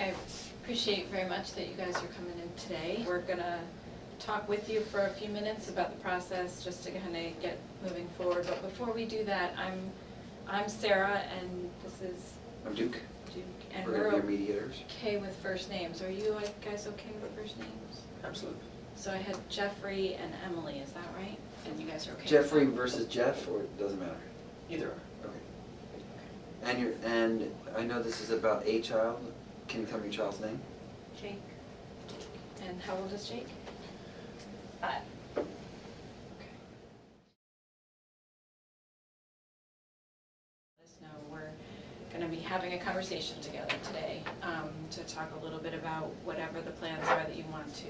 I appreciate very much that you guys are coming in today. We're gonna talk with you for a few minutes about the process just to kind of get moving forward. But before we do that, I'm Sarah and this is I'm Duke. Duke. And we're gonna be your mediators. Okay with first names. Are you guys okay with first names? Absolutely. So I had Jeffrey and Emily, is that right? And you guys are okay Jeffrey with that? versus Jeff, or it doesn't matter? Either. Okay. And I know this is about a child. Can you tell me your child's name? Jake. And how old is Jake? 5. Okay. Let us know we're going to be having a conversation together today to talk a little bit about whatever the plans are that you want to.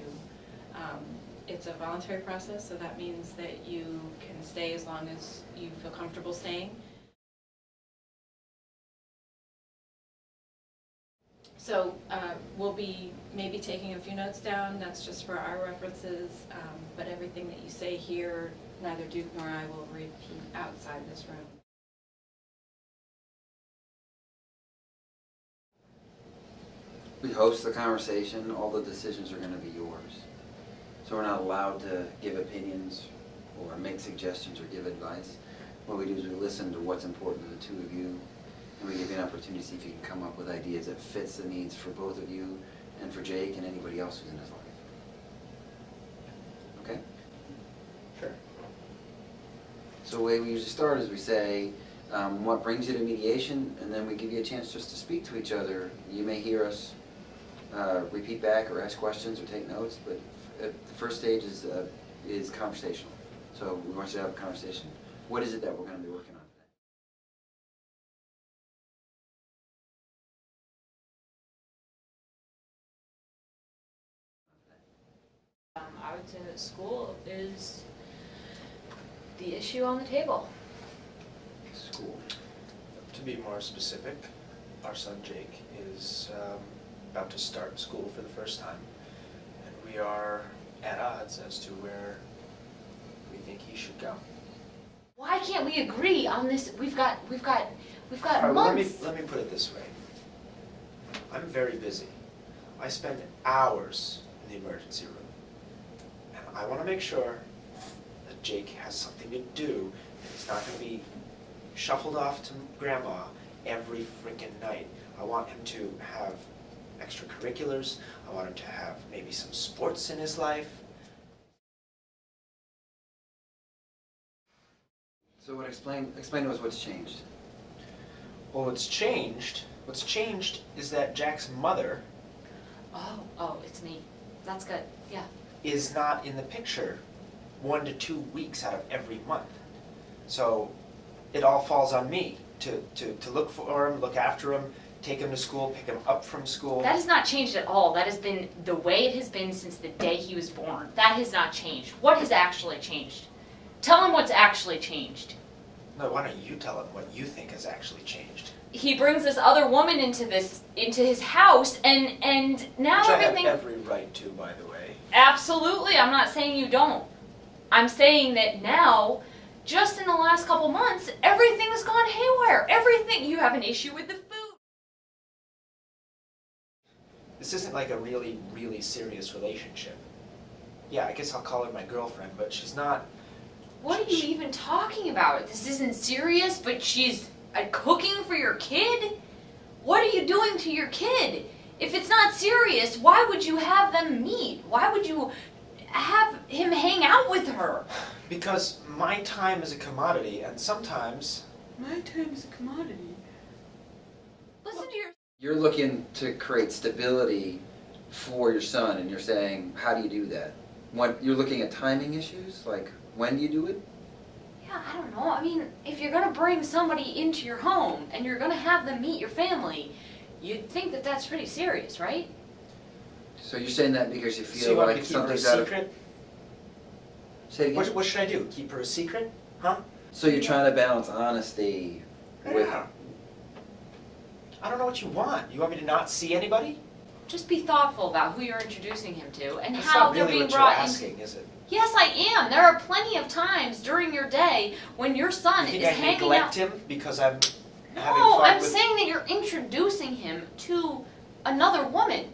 It's a voluntary process, so that means that you can stay as long as you feel comfortable staying. So we'll be maybe taking a few notes down, that's just for our references, but everything that you say here, neither Duke nor I will repeat outside this room. We host the conversation. All the decisions are going to be yours. So we're not allowed to give opinions or make suggestions or give advice. What we do is we listen to what's important to the two of you, and we give you an opportunity to see if you can come up with ideas that fits the needs for both of you and for Jake and anybody else who's in his life. Okay? Sure. So the way we usually start is we say, what brings you to mediation, and then we give you a chance just to speak to each other. You may hear us repeat back or ask questions or take notes, but the first stage is conversational. So we want you to have a conversation. What is it that we're going to be working on today? I would say that school is the issue on the table. School. To be more specific, our son Jake is about to start school for the first time, and we are at odds as to where we think he should go. Why can't we agree on this? We've got All right, months. let me put it this way. I'm very busy. I spend hours in the emergency room, and I want to make sure that Jake has something to do, and he's not going to be shuffled off to grandma every freaking night. I want him to have extracurriculars. I want him to have maybe some sports in his life. So explain to us what's changed. Well, what's changed is that Jack's mother Oh, it's me. That's good. Yeah. is not in the picture 1 to 2 weeks out of every month. So it all falls on me to look for him, look after him, take him to school, pick him up from school. That has not changed at all. That has been the way it has been since the day he was born. That has not changed. What has actually changed? Tell him what's actually changed. No, why don't you tell him what you think has actually changed? He brings this other woman into his house, and now Which everything. I have every right to, by the way. Absolutely, I'm not saying you don't. I'm saying that now, just in the last couple months, everything has gone haywire. Everything. You have an issue with the food. This isn't like a really, really serious relationship. Yeah, I guess I'll call her my girlfriend, but she's not. What are you even talking about? This isn't serious, but she's cooking for your kid? What are you doing to your kid? If it's not serious, why would you have them meet? Why would you have him hang out with her? Because my time is a commodity, and sometimes. My time is a commodity. Listen to your. You're looking to create stability for your son, and you're saying, how do you do that? You're looking at timing issues, like when do you do it? Yeah, I don't know. I mean, if you're going to bring somebody into your home and you're going to have them meet your family, you'd think that that's pretty serious, right? So you're saying that because you So feel you want me like to keep her a something's out of... secret? Say it again? What should I do? Keep her a secret? Huh? So you're trying to balance honesty with... Yeah. I don't know what you want. You want me to not see anybody? Just be thoughtful about who you're introducing him to and That's how not they're really being what you're brought asking, is it? Yes, I am. There are plenty of times during your day when your son You think is I hanging neglect out. him because I'm having No, fun I'm with... saying that you're introducing him to another woman.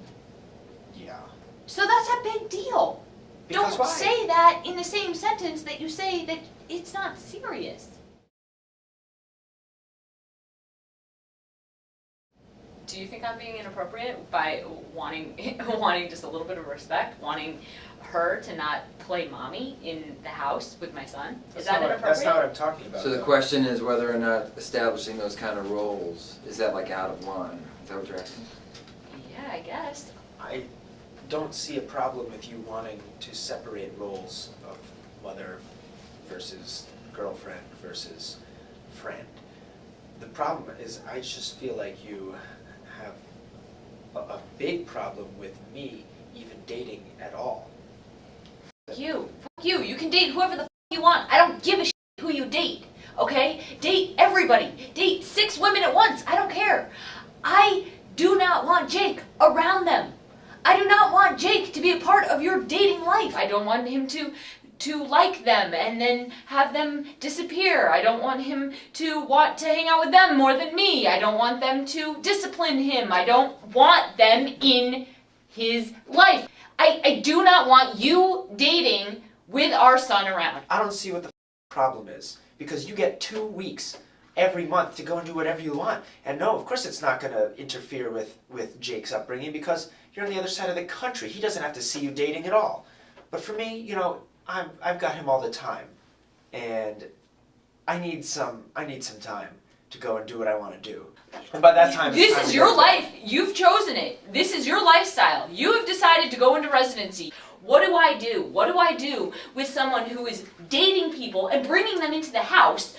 Yeah. So that's a big deal. Because Don't why? say that in the same sentence that you say that it's not serious. Do you think I'm being inappropriate by wanting just a little bit of respect, wanting her to not play mommy in the house with my son? Is that inappropriate? That's not what I'm talking about. So the though. question is whether or not establishing those kind of roles, is that like out of line? Is that what you're asking? Yeah, I guess. I don't see a problem with you wanting to separate roles of mother versus girlfriend versus friend. The problem is I just feel like you have a big problem with me even dating at all. Fuck you. Fuck you. You can date whoever the fuck you want. I don't give a shit who you date. Okay? Date everybody. Date 6 women at once. I don't care. I do not want Jake around them. I do not want Jake to be a part of your dating life. I don't want him to like them and then have them disappear. I don't want him to want to hang out with them more than me. I don't want them to discipline him. I don't want them in his life. I do not want you dating with our son around. I don't see what the problem is, because you get 2 weeks every month to go and do whatever you want. And no, of course it's not going to interfere with Jake's upbringing, because you're on the other side of the country. He doesn't have to see you dating at all. But for me, you know, I've got him all the time, and I need some time to go and do what I want to do. And by that time, This is your life. You've chosen it. This is your lifestyle. You have decided to go into residency. What do I do? What do I do with someone who is dating people and bringing them into the house?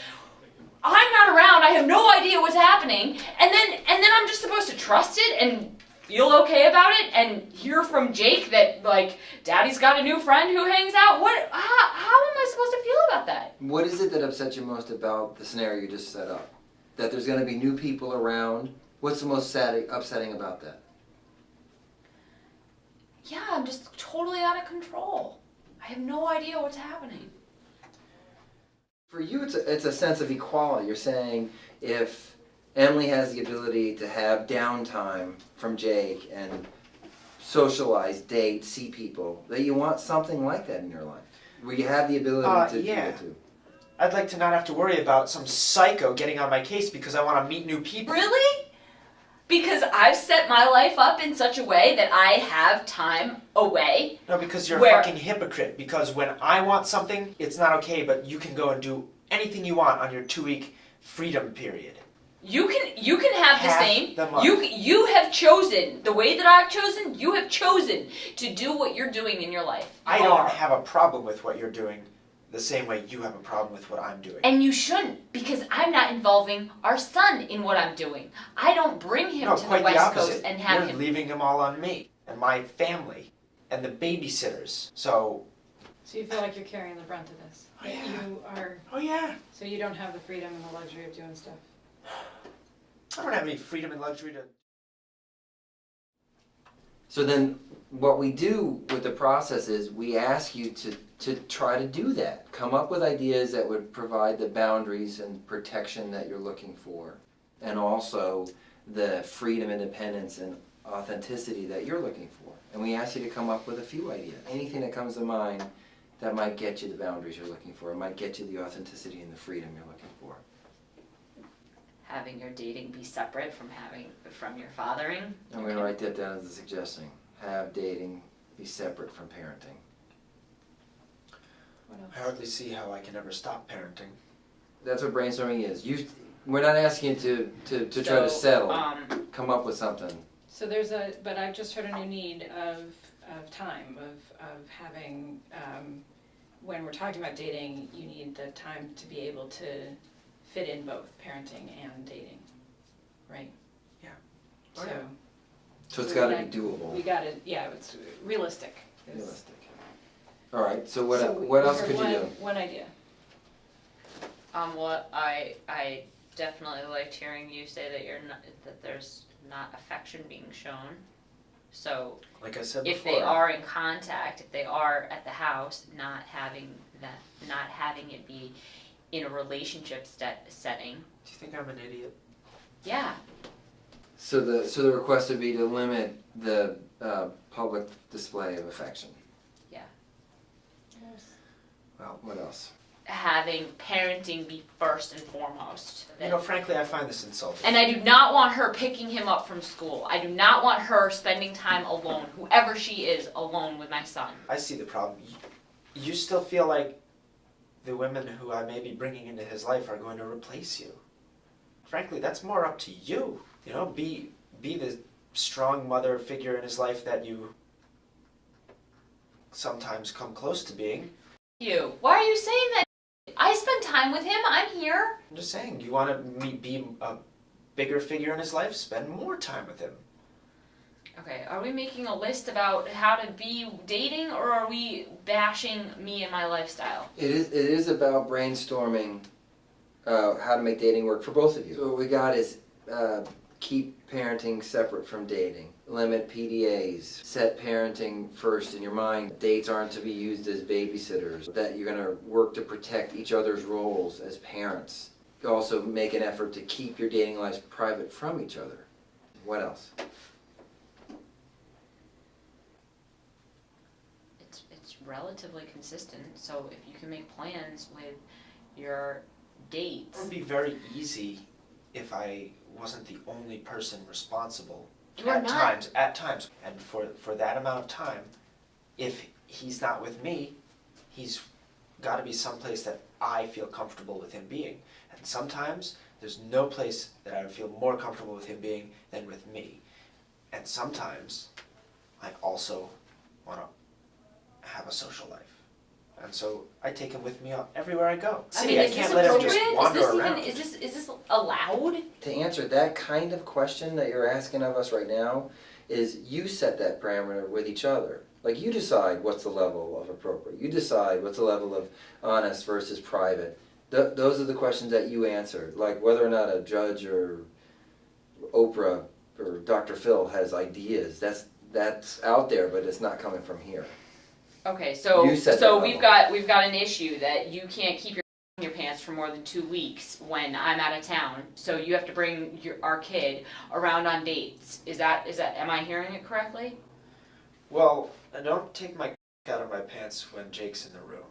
I'm not around. I have no idea what's happening. And then I'm just supposed to trust it and feel okay about it and hear from Jake that, like, Daddy's got a new friend who hangs out? How am I supposed to feel about that? What is it that upsets you most about the scenario you just set up? That there's going to be new people around? What's the most upsetting about that? Yeah, I'm just totally out of control. I have no idea what's happening. For you, it's a sense of equality. You're saying if Emily has the ability to have downtime from Jake and socialize, date, see people, that you want something like that in your life, where you have the ability to yeah. do it too. I'd like to not have to worry about some psycho getting on my case because I want to meet new people. Really? Because I've set my life up in such a way that I have time away. No, because you're Where- a fucking hypocrite. Because when I want something, it's not okay, but you can go and do anything you want on your 2-week freedom period. You can have the Half same. the month. You have chosen the way that I've chosen. You have chosen to do what you're doing in your life. I don't have a problem with what you're doing the same way you have a problem with what I'm doing. And you shouldn't, because I'm not involving our son in what I'm doing. I don't bring him No, to the quite the West opposite. Coast and have You're him. leaving him all on me and my family and the babysitters. So So you feel like you're carrying the brunt of this? Oh, That yeah. You are, oh yeah, so you don't have the freedom and the luxury of doing stuff? I don't have any freedom and luxury to. So then what we do with the process is we ask you to try to do that. Come up with ideas that would provide the boundaries and protection that you're looking for, and also the freedom, independence, and authenticity that you're looking for. And we ask you to come up with a few ideas. Anything that comes to mind that might get you the boundaries you're looking for, it might get you the authenticity and the freedom you're looking for. Having your dating be separate from your fathering. I'm going to write that down as a suggestion. Have dating be separate from parenting. What I else? hardly see how I can ever stop parenting. That's what brainstorming is. We're not asking you to try to settle. Come up with something. So but I've just heard a new need of time, of having, when we're talking about dating, you need the time to be able to fit in both parenting and dating, right? Yeah. So, Oh, yeah. So it's So got to we be doable. we gotta, yeah, it's realistic. is- Realistic. All right. So So what we else heard could you do? One idea. What I definitely liked hearing you say that there's not affection being shown. So Like I said if before. they are in contact, if they are at the house, not having it be in a relationship setting. Do you think I'm an idiot? Yeah. So the request would be to limit the public display of affection. Yeah. Well, what else? Having parenting be first and foremost. You know, frankly, I find this insulting. And I do not want her picking him up from school. I do not want her spending time alone, whoever she is, alone with my son. I see the problem. You still feel like the women who I may be bringing into his life are going to replace you. Frankly, that's more up to you. You know, be the strong mother figure in his life that you sometimes come close to being. You. Why are you saying that? I spend time with him. I'm here. I'm just saying, you want to be a bigger figure in his life? Spend more time with him. Okay, are we making a list about how to be dating, or are we bashing me and my lifestyle? It is about brainstorming how to make dating work for both of you. So what we got is keep parenting separate from dating. Limit PDAs. Set parenting first in your mind. Dates aren't to be used as babysitters. That you're going to work to protect each other's roles as parents. You also make an effort to keep your dating lives private from each other. What else? It's relatively consistent, so if you can make plans with your dates. It would be very easy if I wasn't the only person responsible. You are not. At times. And for that amount of time, if he's not with me, he's got to be someplace that I feel comfortable with him being. And sometimes there's no place that I would feel more comfortable with him being than with me. And sometimes I also want to have a social life. And so I take him with me everywhere I go. I mean, is can't this let him appropriate? just wander Is this around. even, is this allowed? To answer that kind of question that you're asking of us right now is you set that parameter with each other. Like you decide what's the level of appropriate. You decide what's the level of honest versus private. Those are the questions that you answered. Like whether or not a judge or Oprah or Dr. Phil has ideas. That's out there, but it's not coming from here. Okay, so You set that we've level. got an issue that you can't keep your pants for more than 2 weeks when I'm out of town. So you have to bring our kid around on dates. Is that am I hearing it correctly? Well, I don't take my out of my pants when Jake's in the room.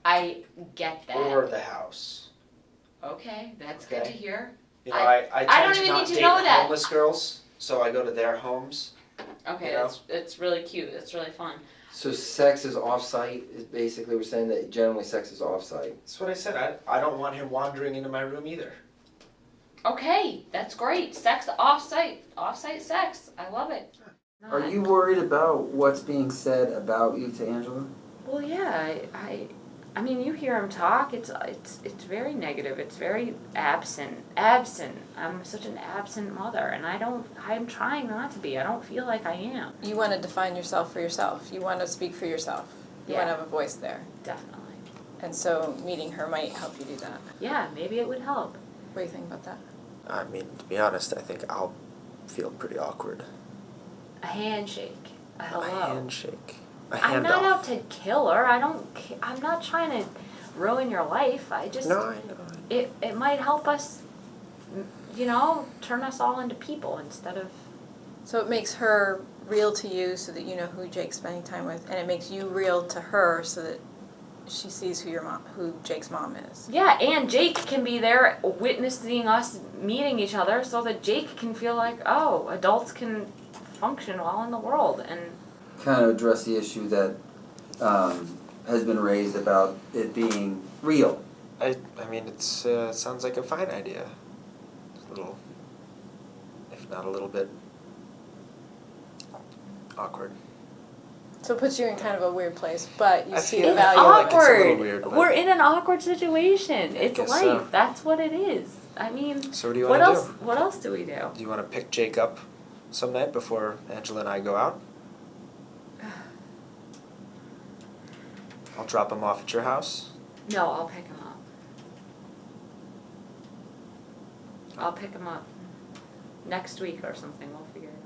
I get that. Or the house. Okay, that's good to Okay. hear. You know, I I tend don't to even not need to date know that. homeless girls, so I go to their homes. Okay, You know? that's really cute. That's really fun. So sex is off-site is basically we're saying that generally sex is off-site. That's what I said. I don't want him wandering into my room either. Okay, that's great. Sex off-site sex. I love it. Are you worried about what's being said about you to Angela? Well, yeah, I mean, you hear him talk. It's very negative. It's very absent. I'm such an absent mother, and I'm trying not to be. I don't feel like I am. You want to define yourself for yourself. You want to speak for yourself. You want to have a voice there. Definitely. And so meeting her might help you do that. Yeah, maybe it would help. What do you think about that? I mean, to be honest, I think I'll feel pretty awkward. A handshake. A hello. A handshake. A I'm not handoff. out to kill her. I'm not trying to ruin your life. I just. No, I know. It might help us, turn us all into people instead of. So it makes her real to you so that you know who Jake's spending time with, and it makes you real to her so that she sees who Jake's mom is. Yeah, and Jake can be there witnessing us meeting each other so that Jake can feel like, oh, adults can function well in the world. And Kind of address the issue that has been raised about it being real. I mean, it sounds like a fine idea. It's a little, if not a little bit, awkward. So it puts you in kind of a weird place, but you I see feel- the I value. feel like it's a little awkward. weird, but- We're in an awkward situation. It's guess life. so. That's what it is. I mean, So what do you what want to else? do? What else do we do? Do you want to pick Jake up some night before Angela and I go out? I'll drop him off at your house. No, I'll pick him up. I'll pick him up next week or something. We'll figure it